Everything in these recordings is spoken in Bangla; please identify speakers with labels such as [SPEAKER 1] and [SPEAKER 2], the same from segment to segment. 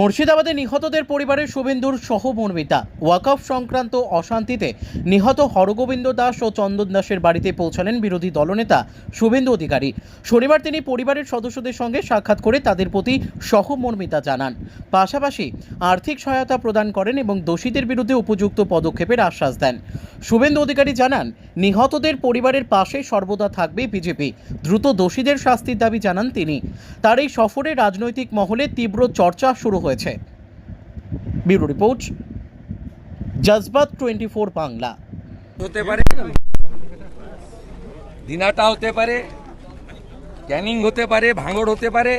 [SPEAKER 1] মুর্শিদাবাদে নিহতদের পরিবারের শুভেন্দুর সহমর্মিতা। ওয়াকফ সংক্রান্ত অশান্তিতে নিহত হরগোবিন্দ দাস ও চন্দন দাসের বাড়িতে পৌঁছালেন বিরোধী দলনেতা শুভেন্দু অধিকারী। শনিবার তিনি পরিবারের সদস্যদের সঙ্গে সাক্ষাৎ করে তাদের প্রতি সহমর্মিতা জানান, পাশাপাশি আর্থিক সহায়তা প্রদান করেন এবং দোষীদের বিরুদ্ধে উপযুক্ত পদক্ষেপের আশ্বাস দেন। শুভেন্দু অধিকারী জানান, নিহতদের পরিবারের পাশে সর্বদা থাকবে বিজেপি। দ্রুত দোষীদের শাস্তির দাবি জানান তিনি। তার এই সফরে রাজনৈতিক মহলে তীব্র চর্চা শুরু হয়েছে। Bureau report, জজবাত 24 Bangla.
[SPEAKER 2] হতে পারে, দিনাটা হতে পারে, ক্যানিং হতে পারে, ভাঙড় হতে পারে,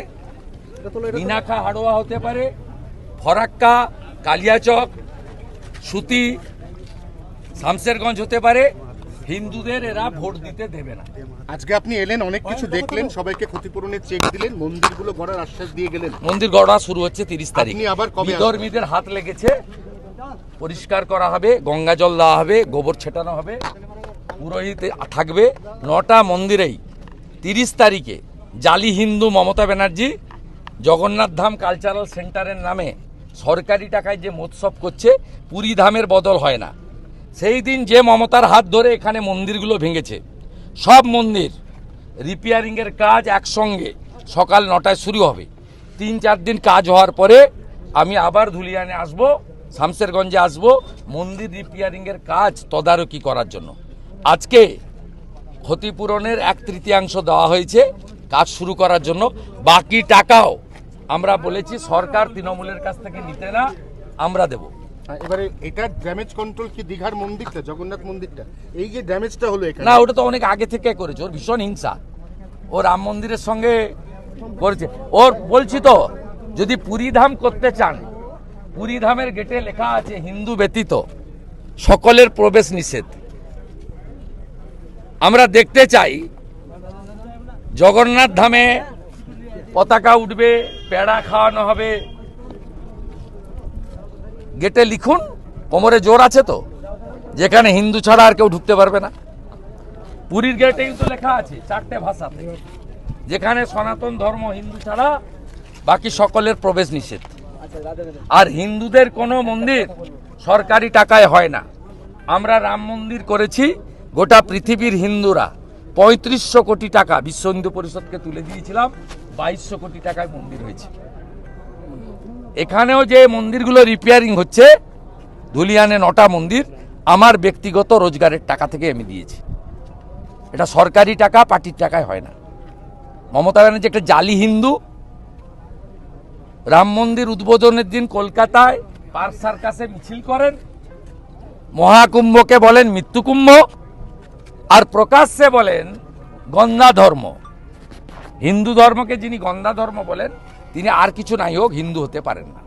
[SPEAKER 2] মিনাখা হাড়োয়া হতে পারে, ফরাক্কা, কালিয়াচক, সুতি, শামশেরগঞ্জ হতে পারে। হিন্দুদের এরা ভোট দিতে দেবে না।
[SPEAKER 3] আজকে আপনি এলেন, অনেক কিছু দেখলেন, সবাইকে ক্ষতিপূরণের চেক দিলেন, মন্দিরগুলো গড়ার আশ্বাস দিয়ে গেলেন।
[SPEAKER 2] মন্দির গড়া শুরু হচ্ছে 30 তারিখ।
[SPEAKER 3] আপনি আবার কবে
[SPEAKER 2] বিধর্মীদের হাত লেগেছে, পরিষ্কার করা হবে, গঙ্গা জল দেওয়া হবে, গোবর ছেটানো হবে, পুরোহিত থাকবে। 9টা মন্দিরেই 30 তারিখে জালি হিন্দু মমতা ব্যানার্জি জগন্নাথ ধাম কালচারাল সেন্টারের নামে সরকারি টাকায় যে মহোৎসব করছে, পুরী ধামের বদল হয় না। সেই দিন যে মমতার হাত ধরে এখানে মন্দিরগুলো ভেঙেছে, সব মন্দির রিপেয়ারিংয়ের কাজ একসঙ্গে সকাল 9টায় শুরু হবে। 3-4 দিন কাজ হওয়ার পরে আমি আবার ধুলিয়ানে আসব, শামশেরগঞ্জে আসব, মন্দির রিপেয়ারিংয়ের কাজ তদারকি করার জন্য। আজকে ক্ষতিপূরণের 1/3 দেওয়া হয়েছে কাজ শুরু করার জন্য। বাকি টাকাও আমরা বলেছি সরকার তৃণমূলের কাছ থেকে নিতে না, আমরা দেব।
[SPEAKER 3] এবারে এটা ড্যামেজ কন্ট্রোল কি দীঘার মন্দিরটা, জগন্নাথ মন্দিরটা, এই যে ড্যামেজটা হলো এখানে?
[SPEAKER 2] না, ওটা তো অনেক আগে থেকে করেছে। ওর ভীষণ হিংসা, ও রাম মন্দিরের সঙ্গে করেছে। ওর বলছি তো, যদি পুরী ধাম করতে চান, পুরী ধামের গেটে লেখা আছে হিন্দু ব্যতীত সকলের প্রবেশ নিষেধ। আমরা দেখতে চাই জগন্নাথ ধামে পতাকা উঠবে, পেড়া খাওয়ানো হবে। গেটে লিখুন, কোমরে জোর আছে তো, যেখানে হিন্দু ছাড়া আর কেউ ঢুকতে পারবে না। পুরীর গেটে কিন্তু লেখা আছে 4টে ভাষাতে, যেখানে সনাতন ধর্ম হিন্দু ছাড়া বাকি সকলের প্রবেশ নিষেধ। আর হিন্দুদের কোনো মন্দির সরকারি টাকায় হয় না। আমরা রাম মন্দির করেছি, গোটা পৃথিবীর হিন্দুরা 3500 কোটি টাকা বিশ্ব হিন্দু পরিষদকে তুলে দিয়েছিলাম, 2200 কোটি টাকায় মন্দির হয়েছে। এখানেও যে মন্দিরগুলো রিপেয়ারিং হচ্ছে, ধুলিয়ানে 9টা মন্দির আমার ব্যক্তিগত রোজগারের টাকা থেকে আমি দিয়েছি। এটা সরকারি টাকা, পার্টির টাকায় হয় না। মমতা ব্যানার্জি একটা জালি হিন্দু। রাম মন্দির উদ্বোধনের দিন কলকাতায় পার্ক সার্কাসে মিছিল করেন, মহাকুম্ভকে বলেন মৃত্যুকুম্ভ, আর প্রকাশ্যে বলেন গন্ধা ধর্ম। হিন্দু ধর্মকে যিনি গন্ধা ধর্ম বলেন, তিনি আর কিছু নাই হোক হিন্দু হতে পারেন না।